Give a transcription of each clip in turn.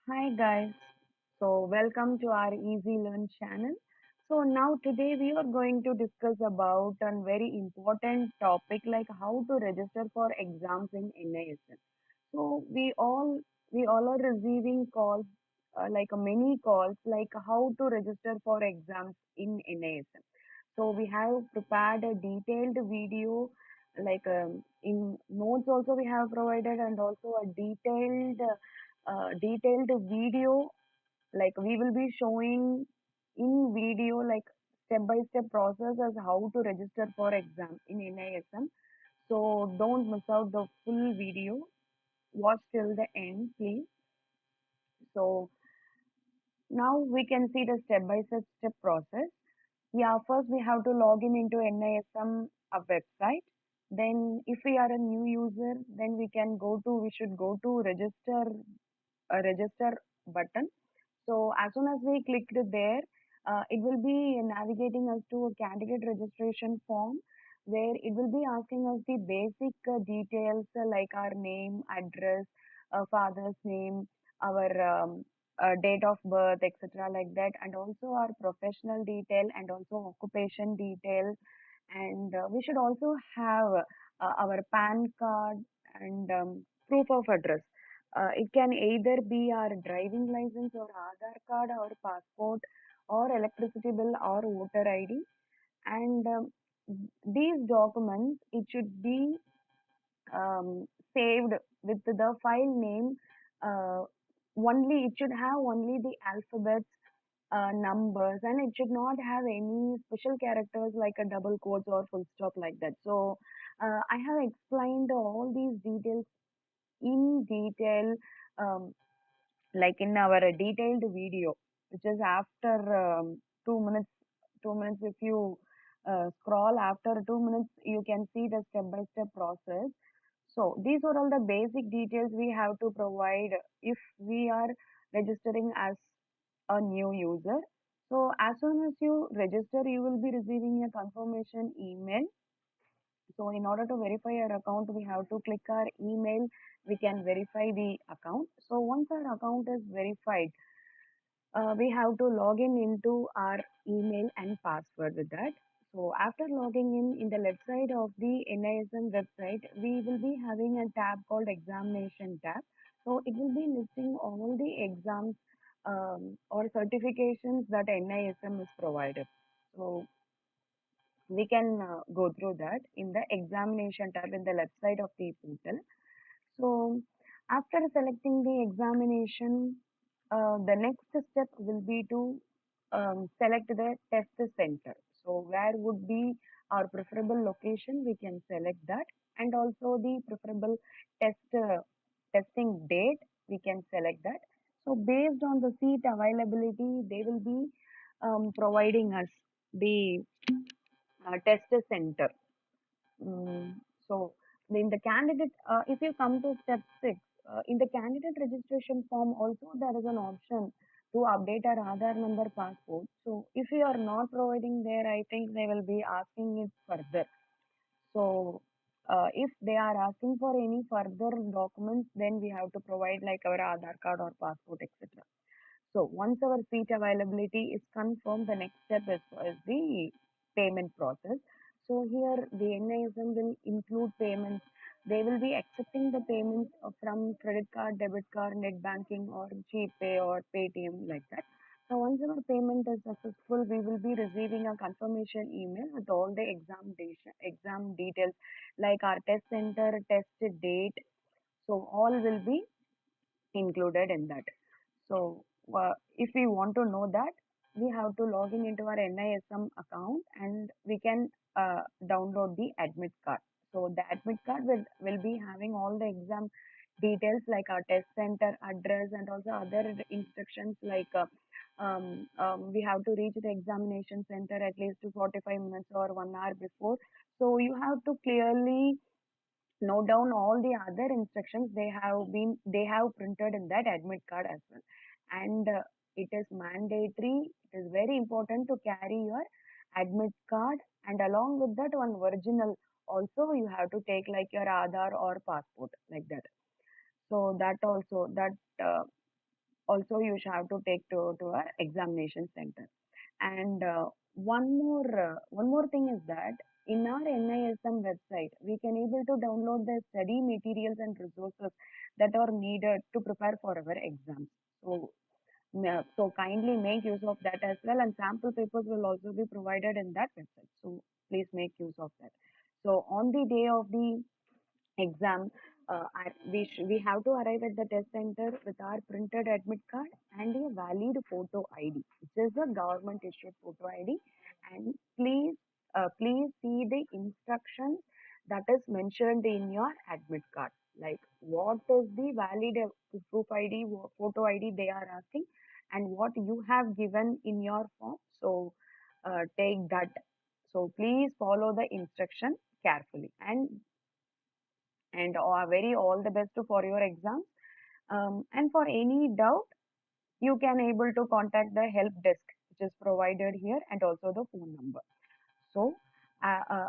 Hi guys, so welcome to our Easy Learn channel. So now today we are going to discuss about a very important topic like how to register for exams in NISM. So we all are receiving calls like many calls like how to register for exams in NISM. So we have prepared a detailed video like in notes also we have provided and also a detailed video like we will be showing in video like step by step process as how to register for exam in NISM. So don't miss out the full video. Watch till the end, please. So now we can see the step by step process. Yeah, first we have to log in into NISM website. Then if we are a new user, then we should go to register button. So as soon as we clicked there, it will be navigating us to a candidate registration form where it will be asking us the basic details like our name, address, father's name, our date of birth, etc. like that, and also our professional detail and also occupation detail. And we should also have our PAN card and proof of address. It can either be our driving license or Aadhaar card or passport or electricity bill or voter ID. And these documents, it should be saved with the file name. Uh, only it should have only the alphabets, numbers, and it should not have any special characters like a double quotes or full stop like that. So I have explained all these details in detail. Um, like in our detailed video, which is after 2 minutes. 2 minutes, if you scroll after 2 minutes, you can see the step by step process. So these are all the basic details we have to provide if we are registering as a new user. So as soon as you register, you will be receiving a confirmation email. So in order to verify our account, we have to click our email. We can verify the account. So once our account is verified, we have to log into our email and password with that. So after logging in the left side of the NISM website, we will be having a tab called examination tab. So it will be listing all the exams or certifications that NISM is provided. So we can go through that in the examination tab in the left side of the portal. So after selecting the examination, the next step will be to select the test center. So where would be our preferable location? We can select that, and also the preferable testing date. We can select that. So based on the seat availability, they will be providing us the test center. So in the candidate, if you come to step 6, in the candidate registration form also there is an option to update our Aadhaar number passport. So if you are not providing there, I think they will be asking it further. So if they are asking for any further documents, then we have to provide like our Aadhaar card or passport, etc. So once our seat availability is confirmed, the next step is the payment process. So here the NISM will include payments. They will be accepting the payments from credit card, debit card, net banking or GPay or Paytm like that. So once our payment is successful, we will be receiving a confirmation email with all the exam details like our test center, test date. So all will be included in that. So if we want to know that, we have to log in into our NISM account and we can download the admit card. So the admit card will be having all the exam details like our test center address and also other instructions like we have to reach the examination center at least 45 minutes or 1 hour before. So you have to clearly note down all the other instructions they have printed in that admit card as well. And it is mandatory, it is very important to carry your admit card, and along with that one original also you have to take like your Aadhaar or passport like that. So that also that also you should have to take to our examination center. And one more thing is that in our NISM website, we can able to download the study materials and resources that are needed to prepare for our exams. So, so kindly make use of that as well, and sample papers will also be provided in that website. So please make use of that. So on the day of the exam, we have to arrive at the test center with our printed admit card and a valid photo ID, which is a government issued photo ID. And please see the instructions that is mentioned in your admit card. Like what is the valid proof ID, photo ID they are asking, and what you have given in your form. So take that. So please follow the instruction carefully, and very all the best for your exams. And for any doubt, you can able to contact the help desk which is provided here, and also the phone number. So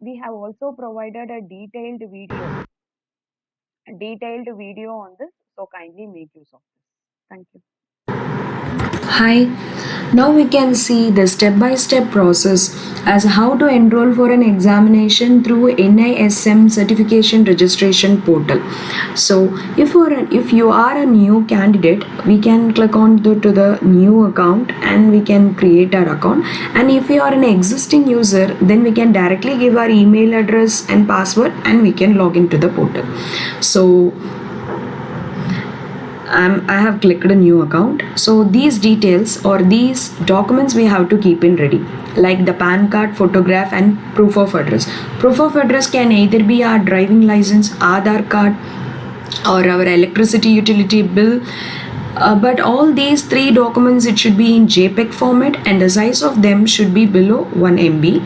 we have also provided a detailed video on this, so kindly make use of this. Thank you. Hi, now we can see the step-by-step process as how to enroll for an examination through NISM certification registration portal. So if you are a new candidate, we can click on to the new account and we can create our account. And if you are an existing user, then we can directly give our email address and password and we can log into the portal. So I have clicked a new account. So these details or these documents we have to keep in ready, like the PAN card, photograph and proof of address. Proof of address can either be our driving license, Aadhaar card or our electricity utility bill. But all these three documents, it should be in JPEG format and the size of them should be below 1 MB.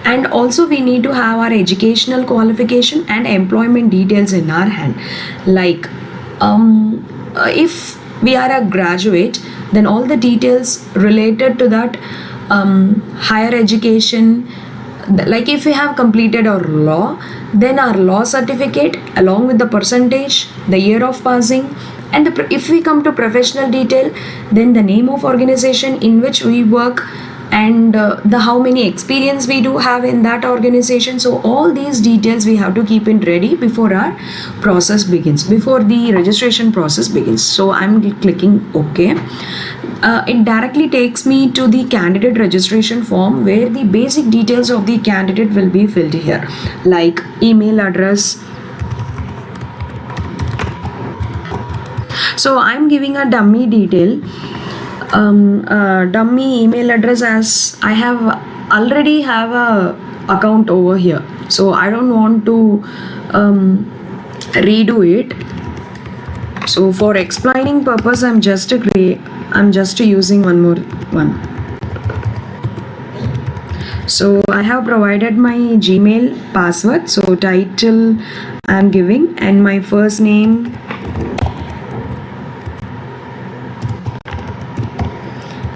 And also we need to have our educational qualification and employment details in our hand. Like if we are a graduate, then all the details related to that higher education, like if we have completed our law, then our law certificate along with the percentage, the year of passing, and if we come to professional detail, then the name of organization in which we work and the how many experience we do have in that organization. So all these details we have to keep it ready before our process begins, before the registration process begins. So I'm clicking OK. It directly takes me to the candidate registration form where the basic details of the candidate will be filled here, like email address. So I'm giving a dummy detail, dummy email address, as I have already have a account over here, so I don't want to redo it. So for explaining purpose, I'm just using one more one. So I have provided my Gmail password. So title I'm giving, and my first name,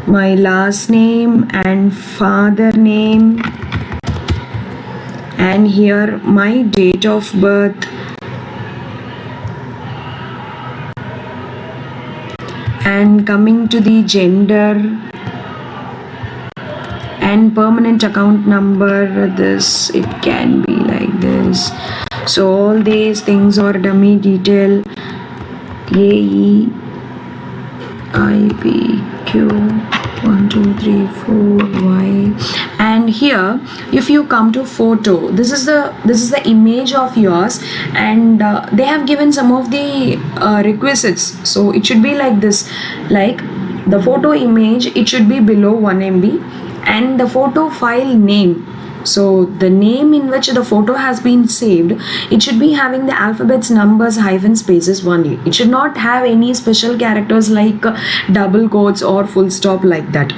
my last name and father name, and here my date of birth, and coming to the gender and permanent account number, this it can be like this. So all these things are dummy detail. AEIPQ 1 2 3 4 Y. And here if you come to photo, this is the image of yours, and they have given some of the requisites. So it should be like this, like the photo image, it should be below 1 MB, and the photo file name, so the name in which the photo has been saved, it should be having the alphabets, numbers, hyphen, spaces only. It should not have any special characters like double quotes or full stop like that.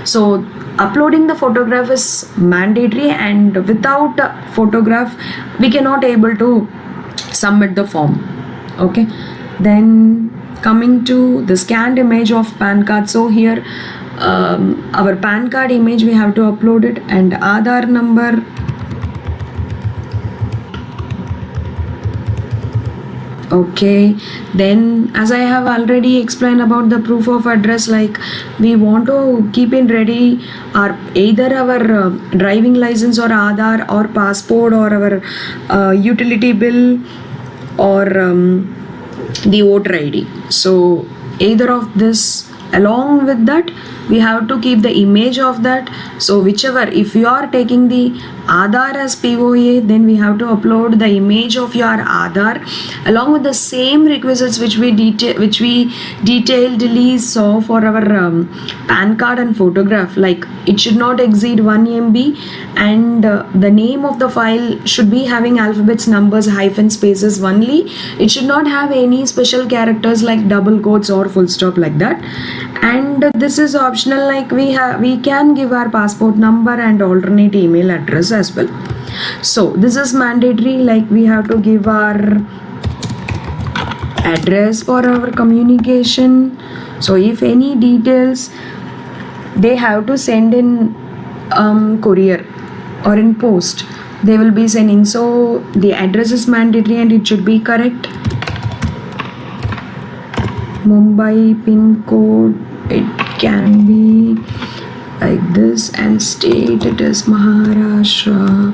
So uploading the photograph is mandatory, and without photograph we cannot able to submit the form. Okay, then coming to the scanned image of PAN card. So here our PAN card image we have to upload it, and Aadhaar number, Okay, then as I have already explained about the proof of address, like we want to keep in ready our either our driving license or Aadhaar or passport or our utility bill or the voter ID. So either of this, along with that we have to keep the image of that. So whichever, if you are taking the Aadhaar as POA, then we have to upload the image of your Aadhaar along with the same requisites which we detailedly saw for our PAN card and photograph. Like it should not exceed 1 MB, and the name of the file should be having alphabets, numbers, hyphen, spaces only. It should not have any special characters like double quotes or full stop like that. And this is optional, like we can give our passport number and alternate email address as well. So this is mandatory, like we have to give our address for our communication. So if any details, they have to send in courier or in post, they will be sending. So the address is mandatory and it should be correct. Mumbai pin code, it can be like this, and state it is Maharashtra,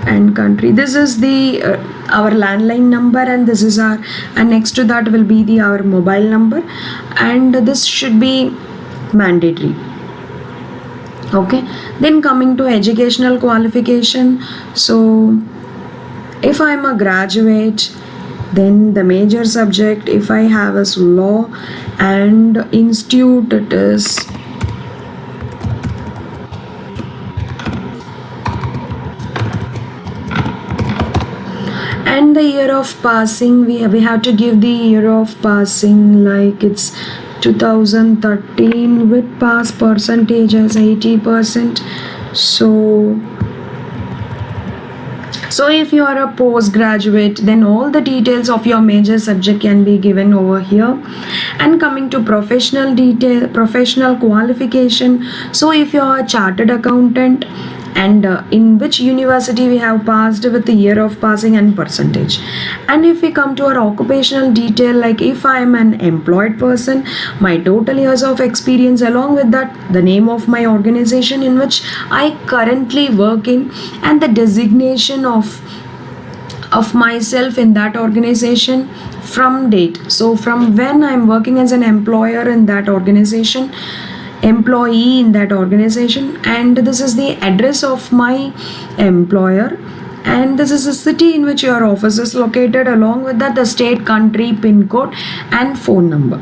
and country, this is the our landline number, and this is our, and next to that will be the our mobile number, and this should be mandatory. Okay, then coming to educational qualification. So if I'm a graduate, then the major subject, if I have a law, and institute it is and the year of passing, we have to give the year of passing, like it's 2013 with pass percentage as 80%. So if you are a postgraduate, then all the details of your major subject can be given over here. And coming to professional qualification, so if you are a chartered accountant, and in which university we have passed with the year of passing and percentage. And if we come to our occupational detail, like if I am an employed person, my total years of experience, along with that the name of my organization in which I currently work in, and the designation of myself in that organization from date. So from when I'm working as an employer in that organization, employee in that organization, and this is the address of my employer, and this is the city in which your office is located, along with that the state, country, pin code and phone number.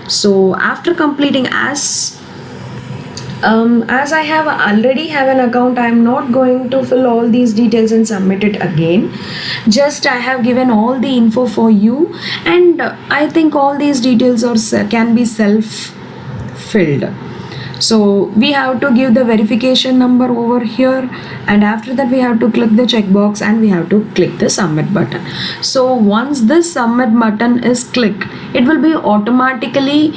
So after completing, as I have already have an account, I am not going to fill all these details and submit it again. Just I have given all the info for you, and I think all these details can be self filled. So we have to give the verification number over here, and after that we have to click the checkbox and we have to click the submit button. So once this submit button is clicked, it will be automatically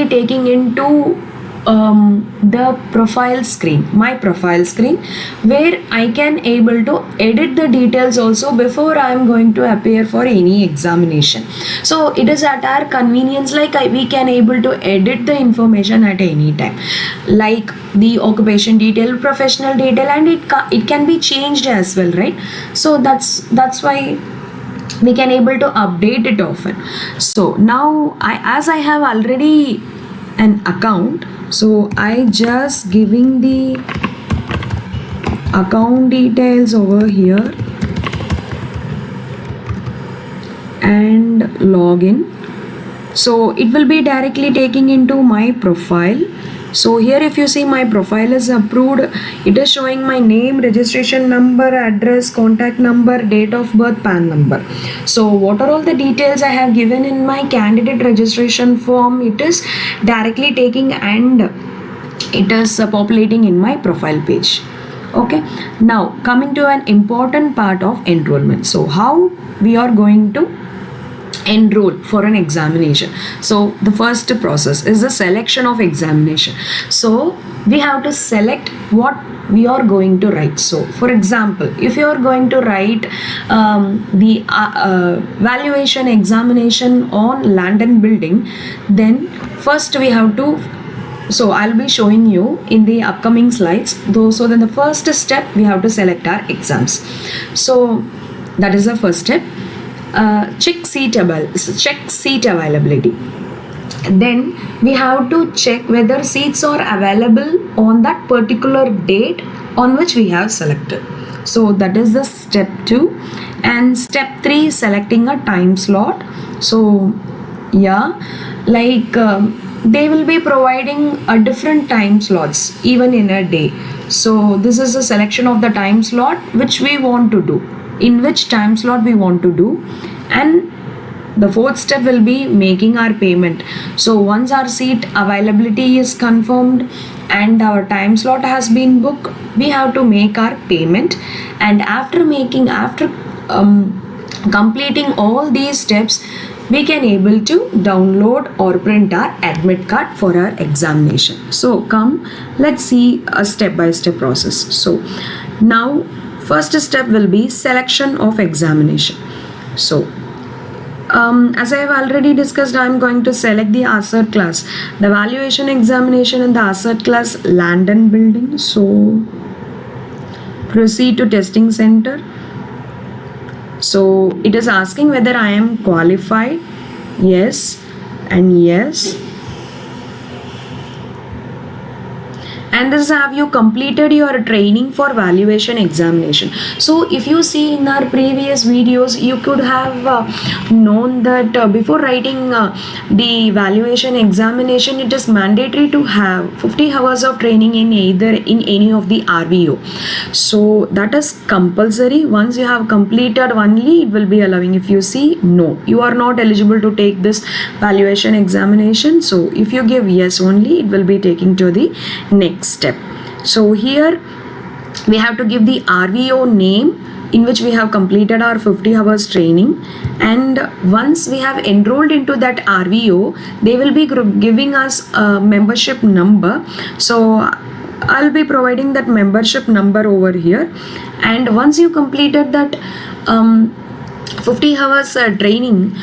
taking into the profile screen, my profile screen, where I can able to edit the details also before I am going to appear for any examination. So it is at our convenience, like we can able to edit the information at any time, like the occupation detail, professional detail, and it can be changed as well, right? So that's why we can able to update it often. So now as I have already an account, so I just giving the account details over here and login. So it will be directly taking into my profile. So here if you see, my profile is approved. It is showing my name, registration number, address, contact number, date of birth, PAN number. So what are all the details I have given in my candidate registration form, it is directly taking and it is populating in my profile page. Okay, now coming to an important part of enrollment. So how we are going to enroll for an examination. So the first process is the selection of examination. So we have to select we are going to write. So for example, if you are going to write the valuation examination on land and building, then first we have to, so I'll be showing you in the upcoming slides though. So then the first step, we have to select our exams. So that is the first step. Check seat availability. Then we have to check whether seats are available on that particular date on which we have selected. So that is the step 2. And step 3, selecting a time slot. So yeah, like they will be providing a different time slots even in a day. So this is a selection of the time slot which we want to do, in which time slot we want to do. And the fourth step will be making our payment. So once our seat availability is confirmed and our time slot has been booked, we have to make our payment. And after completing all these steps, we can able to download or print our admit card for our examination. So come, let's see a step-by-step process. So now first step will be selection of examination. So as I have already discussed, I am going to select the assert class, the valuation examination in the assert class land and building. So proceed to testing center. So it is asking whether I am qualified. Yes and yes. And this is, have you completed your training for valuation examination? So if you see in our previous videos, you could have known that before writing the valuation examination, it is mandatory to have 50 hours of training in any of the RVO. So that is compulsory. Once you have completed only, it will be allowing. If you see no, you are not eligible to take this valuation examination. So if you give yes only, it will be taking to the next step. So here we have to give the RVO name in which we have completed our 50 hours training, and once we have enrolled into that RVO, they will be giving us a membership number. So I'll be providing that membership number over here, and once you completed that 50 hours training,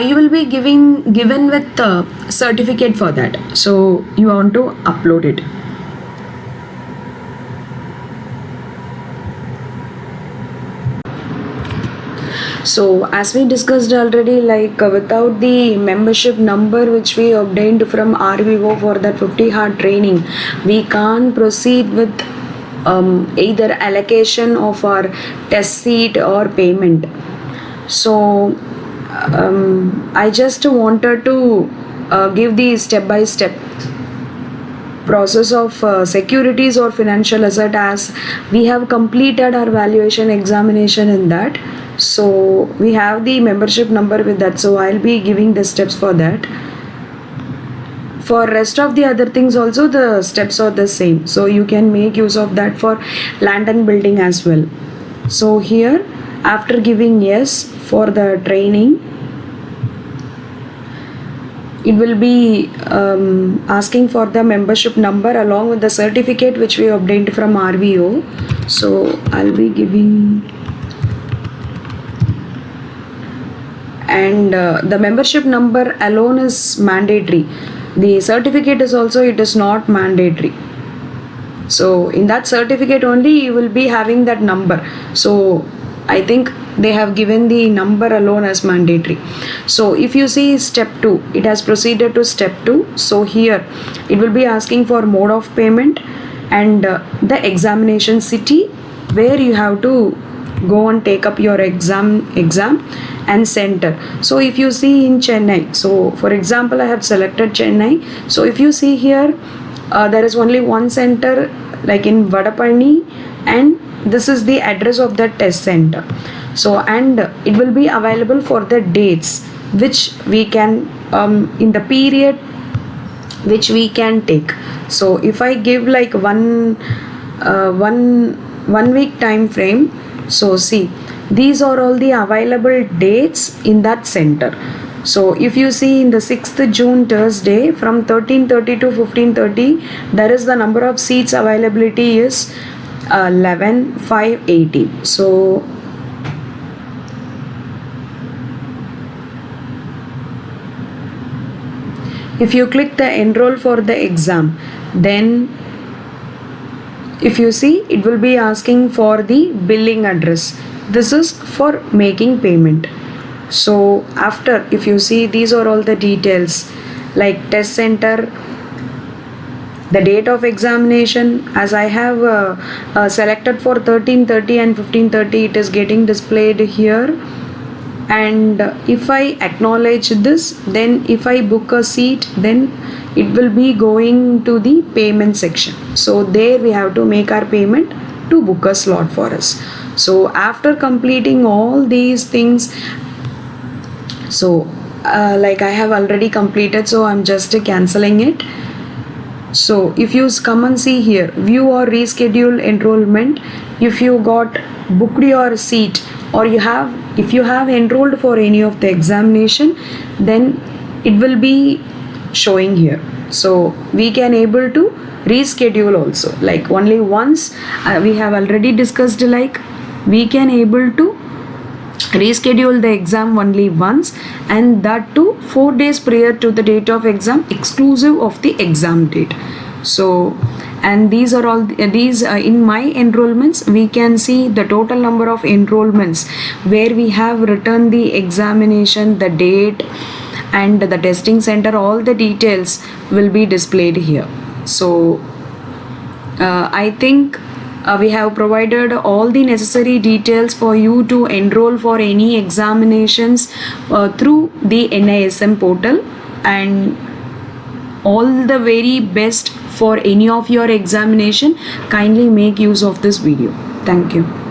you will be given with certificate for that. So you want to upload it. So as we discussed already, like without the membership number which we obtained from RVO for that 50-hour training, we can't proceed with either allocation of our test seat or payment. So I just wanted to give the step-by-step process of securities or financial asset, as we have completed our valuation examination in that. So we have the membership number with that, so I'll be giving the steps for that. For rest of the other things also, the steps are the same, so you can make use of that for land and building as well. So here, after giving yes for the training, it will be asking for the membership number along with the certificate which we obtained from RVO. So I'll be giving, and the membership number alone is mandatory. The certificate is also, it is not mandatory. So in that certificate only you will be having that number. So I think they have given the number alone as mandatory. So if you see step 2, it has proceeded to step 2. So here it will be asking for mode of payment and the examination city where you have to go and take up your exam and center. So if you see in Chennai, so for example I have selected Chennai. So if you see here, there is only one center like in Vadapalni, and this is the address of the test center. So and it will be available for the dates which we can in the period which we can take. So if I give like one week time frame, so see, these are all the available dates in that center. So if you see in the 6th June Thursday from 13:30 to 15:30, there is the number of seats availability is 11,580. So if you click the enroll for the exam, then if you see, it will be asking for the billing address. This is for making payment. So after, if you see, these are all the details like test center, the date of examination. As I have selected for 13:30 and 15:30, it is getting displayed here. And if I acknowledge this, then if I book a seat, then it will be going to the payment section. So there we have to make our payment to book a slot for us. So after completing all these things, so like I have already completed, so I'm just canceling it. So if you come and see here, view or reschedule enrollment, if you got booked your seat, or if you have enrolled for any of the examination, then it will be showing here. So we can able to reschedule also, like only once. We have already discussed, like we can able to reschedule the exam only once, and that too 4 days prior to the date of exam, exclusive of the exam date. So, and these are all these in my enrollments, we can see the total number of enrollments where we have written the examination, the date and the testing center. All the details will be displayed here. So I think we have provided all the necessary details for you to enroll for any examinations through the NISM portal, and all the very best for any of your examination. Kindly make use of this video. Thank you.